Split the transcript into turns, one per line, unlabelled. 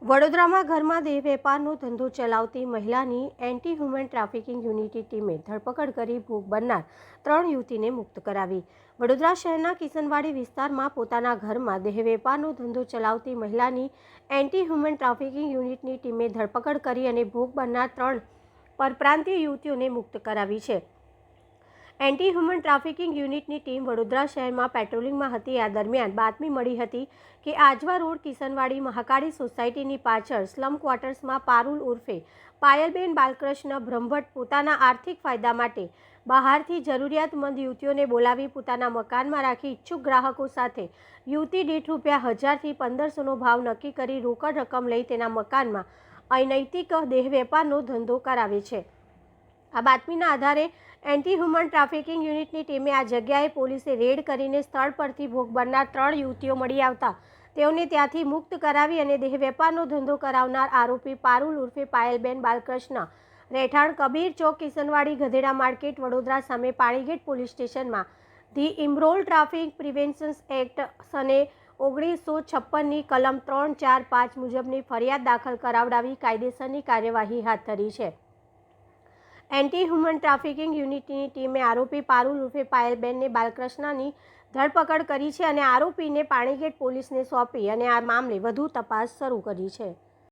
વડોદરામાં ઘરમાં દેહ વેપારનો ધંધો ચલાવતી મહિલાની એન્ટી હ્યુમન ટ્રાફિકિંગ યુનિટની ટીમે ધરપકડ કરી ભોગ બનનાર 3 યુવતીને મુક્ત કરાવી। વડોદરા શહેરના કિશનવાડી વિસ્તારમાં પોતાના ઘરમાં દેહ વેપારનો ધંધો ચલાવતી મહિલાની એન્ટી હ્યુમન ટ્રાફિકિંગ યુનિટની ટીમે ધરપકડ કરી અને ભોગ બનનાર 3 પરપ્રાંતીય યુવતીઓને મુક્ત કરાવી છે। એન્ટી હ્યુમન ટ્રાફિકિંગ યુનિટની ટીમ વડોદરા શહેરમાં પેટ્રોલિંગમાં હતી। આ દરમિયાન બાતમી મળી હતી કે આજવા રોડ કિશનવાડી મહાકાળી સોસાયટીની પાછળ સ્લમ ક્વાર્ટર્સમાં પારુલ ઉર્ફે પાયલબેન બાલકૃષ્ણ બ્રહ્મભટ્ટ પોતાના આર્થિક ફાયદા માટે બહારથી જરૂરિયાતમંદ યુવતીઓને બોલાવી પોતાના મકાનમાં રાખી ઈચ્છુક ગ્રાહકો સાથે યુવતી દીઠ ₹1000 થી 1500નો ભાવ નક્કી કરી રોકડ રકમ લઈ તેના મકાનમાં અનૈતિક દેહ વેપારનો ધંધો કરાવે છે। આ બાતમીના આધારે એન્ટી હ્યુમન ટ્રાફિકિંગ યુનિટની ટીમે આ જગ્યાએ પોલીસે રેડ કરીને સ્થળ પરથી ભોગ બનનાર 3 યુવતીઓ મળી આવતા તેઓને ત્યાંથી મુક્ત કરાવી અને દેહ વેપારનો ધંધો કરાવનાર આરોપી પારુલ ઉર્ફે પાયલબેન બાલકૃષ્ણ રહેઠાણ કબીર ચોક કિશનવાડી ગધેડા માર્કેટ વડોદરા સામે પાણીગેટ પોલીસ સ્ટેશનમાં ધી ઇમરોલ ટ્રાફિક પ્રિવેન્શન એક્ટ સને 1956ની કલમ 3, 4, 5 મુજબની ફરિયાદ દાખલ કરાવડાવી કાયદેસરની કાર્યવાહી હાથ ધરી છે। એન્ટી હ્યુમન ટ્રાફિકિંગ યુનિટની ટીમે આરોપી પારુલ ઉર્ફે પાયલબેનને બાલકૃષ્ણની ધરપકડ કરી છે અને આરોપીને પાણીગેટ પોલીસને સોંપી અને આ મામલે વધુ તપાસ શરૂ કરી છે।